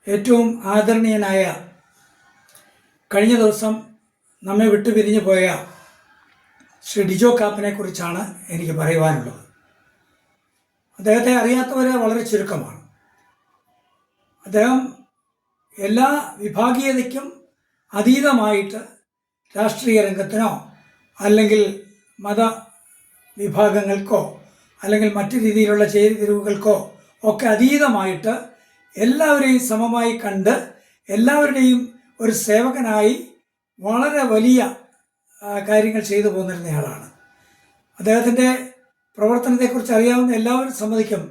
ഏറ്റവും ആദരണീയനായ കഴിഞ്ഞ ദിവസം നമ്മെ വിട്ടുപിരിഞ്ഞു പോയ ശ്രീ ഡിജോ കാപ്പനെ കുറിച്ചാണ് എനിക്ക് പറയുവാനുള്ളത്. അദ്ദേഹത്തെ അറിയാത്തവർ വളരെ ചുരുക്കമാണ്. അദ്ദേഹം എല്ലാ വിഭാഗീയതയ്ക്കും അതീതമായിട്ട് രാഷ്ട്രീയ രംഗത്തിനോ അല്ലെങ്കിൽ മത വിഭാഗങ്ങൾക്കോ അല്ലെങ്കിൽ മറ്റു രീതിയിലുള്ള ചേരിതിരിവുകൾക്കോ ഒക്കെ അതീതമായിട്ട് എല്ലാവരെയും സമമായി കണ്ട് എല്ലാവരുടെയും ഒരു സേവകനായി വളരെ വലിയ കാര്യങ്ങൾ ചെയ്തു പോന്നിരുന്നയാളാണ്. അദ്ദേഹത്തിൻ്റെ പ്രവർത്തനത്തെക്കുറിച്ച് അറിയാവുന്ന എല്ലാവരും സമ്മതിക്കും,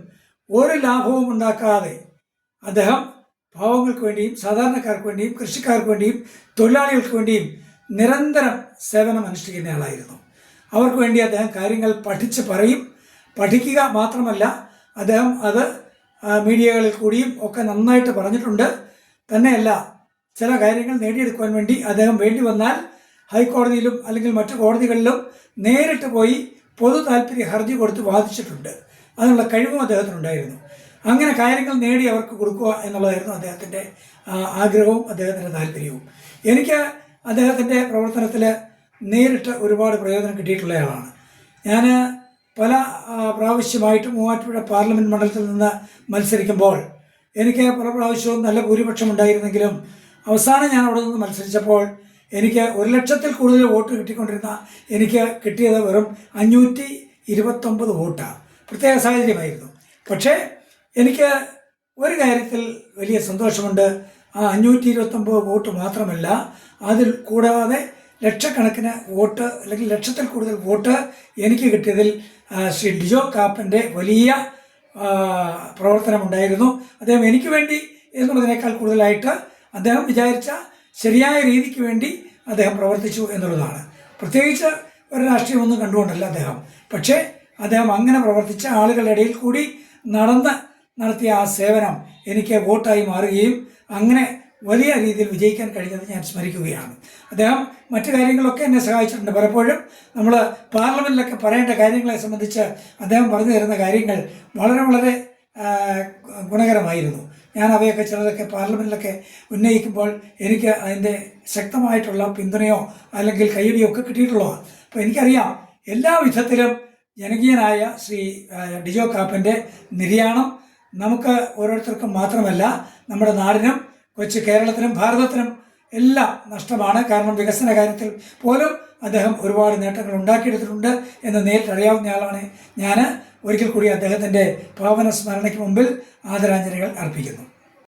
ഒരു ലാഭവും ഉണ്ടാക്കാതെ അദ്ദേഹം പാവങ്ങൾക്ക് വേണ്ടിയും സാധാരണക്കാർക്ക് വേണ്ടിയും കൃഷിക്കാർക്ക് വേണ്ടിയും തൊഴിലാളികൾക്ക് വേണ്ടിയും നിരന്തരം സേവനം അനുഷ്ഠിക്കുന്നയാളായിരുന്നു. അവർക്ക് വേണ്ടി അദ്ദേഹം കാര്യങ്ങൾ പഠിച്ച് പറയും. പഠിക്കുക മാത്രമല്ല, അദ്ദേഹം അത് മീഡിയകളിൽ കൂടിയും ഒക്കെ നന്നായിട്ട് പറഞ്ഞിട്ടുണ്ട്. തന്നെയല്ല, ചില കാര്യങ്ങൾ നേടിയെടുക്കുവാൻ വേണ്ടി അദ്ദേഹം വേണ്ടി വന്നാൽ ഹൈക്കോടതിയിലും അല്ലെങ്കിൽ മറ്റു കോടതികളിലും നേരിട്ട് പോയി പൊതു താല്പര്യ ഹർജി കൊടുത്ത് വാദിച്ചിട്ടുണ്ട്. അതിനുള്ള കഴിവും അദ്ദേഹത്തിനുണ്ടായിരുന്നു. അങ്ങനെ കാര്യങ്ങൾ നേടി അവർക്ക് കൊടുക്കുക എന്നുള്ളതായിരുന്നു അദ്ദേഹത്തിൻ്റെ ആഗ്രഹവും അദ്ദേഹത്തിൻ്റെ താല്പര്യവും. എനിക്ക് അദ്ദേഹത്തിൻ്റെ പ്രവർത്തനത്തിൽ നേരിട്ട് ഒരുപാട് പ്രയോജനം കിട്ടിയിട്ടുള്ളയാളാണ്. ഞാൻ പല പ്രാവശ്യമായിട്ട് മൂവാറ്റുപുഴ പാർലമെൻറ്റ് മണ്ഡലത്തിൽ നിന്ന് മത്സരിക്കുമ്പോൾ എനിക്ക് പല പ്രാവശ്യവും നല്ല ഭൂരിപക്ഷം ഉണ്ടായിരുന്നെങ്കിലും അവസാനം ഞാൻ അവിടെ നിന്ന് മത്സരിച്ചപ്പോൾ എനിക്ക് 1,00,000-ൽ കൂടുതൽ വോട്ട് കിട്ടിക്കൊണ്ടിരുന്ന എനിക്ക് കിട്ടിയത് വെറും 529 വോട്ടാണ്. പ്രത്യേക സാഹചര്യമായിരുന്നു. പക്ഷേ എനിക്ക് ഒരു കാര്യത്തിൽ വലിയ സന്തോഷമുണ്ട്. ആ 529 വോട്ട് മാത്രമല്ല, അതിൽ കൂടാതെ ലക്ഷക്കണക്കിന് വോട്ട് അല്ലെങ്കിൽ 1,00,000-ൽ കൂടുതൽ വോട്ട് എനിക്ക് കിട്ടിയതിൽ ശ്രീ ഡിജോ കാപ്പൻ്റെ വലിയ പ്രവർത്തനമുണ്ടായിരുന്നു. അദ്ദേഹം എനിക്ക് വേണ്ടി എന്നുള്ളതിനേക്കാൾ കൂടുതലായിട്ട് അദ്ദേഹം വിചാരിച്ച ശരിയായ രീതിക്ക് വേണ്ടി അദ്ദേഹം പ്രവർത്തിച്ചു എന്നുള്ളതാണ്. പ്രത്യേകിച്ച് ഒരു രാഷ്ട്രീയമൊന്നും കണ്ടുകൊണ്ടല്ല അദ്ദേഹം. പക്ഷേ അദ്ദേഹം അങ്ങനെ പ്രവർത്തിച്ച ആളുകളുടെ ഇടയിൽ കൂടി നടത്തിയ ആ സേവനം എനിക്ക് വോട്ടായി മാറുകയും അങ്ങനെ വലിയ രീതിയിൽ വിജയിക്കാൻ കഴിഞ്ഞത് ഞാൻ സ്മരിക്കുകയാണ്. അദ്ദേഹം മറ്റു കാര്യങ്ങളൊക്കെ എന്നെ സഹായിച്ചിട്ടുണ്ട്. പലപ്പോഴും നമ്മൾ പാർലമെൻറ്റിലൊക്കെ പറയേണ്ട കാര്യങ്ങളെ സംബന്ധിച്ച് അദ്ദേഹം പറഞ്ഞു തരുന്ന കാര്യങ്ങൾ വളരെ വളരെ ഗുണകരമായിരുന്നു. ഞാൻ അവയൊക്കെ ചിലതൊക്കെ പാർലമെൻറ്റിലൊക്കെ ഉന്നയിക്കുമ്പോൾ എനിക്ക് അതിൻ്റെ ശക്തമായിട്ടുള്ള പിന്തുണയോ അല്ലെങ്കിൽ കയ്യടിയോ ഒക്കെ കിട്ടിയിട്ടുള്ളതാണ്. അപ്പോൾ എനിക്കറിയാം, എല്ലാ വിധത്തിലും ജനകീയനായ ശ്രീ ഡിജോ കാപ്പൻ്റെ നിര്യാണം നമുക്ക് ഓരോരുത്തർക്കും മാത്രമല്ല, നമ്മുടെ നാടിനും കൊച്ചു കേരളത്തിനും ഭാരതത്തിനും എല്ലാം നഷ്ടമാണ്. കാരണം വികസന കാര്യത്തിൽ പോലും അദ്ദേഹം ഒരുപാട് നേട്ടങ്ങൾ ഉണ്ടാക്കിയെടുത്തിട്ടുണ്ട് എന്ന് നേരിട്ട് അറിയാവുന്നയാളാണ് ഞാൻ. ഒരിക്കൽ കൂടി അദ്ദേഹത്തിൻ്റെ പാവന സ്മരണയ്ക്ക് മുമ്പിൽ ആദരാഞ്ജലികൾ അർപ്പിക്കുന്നു.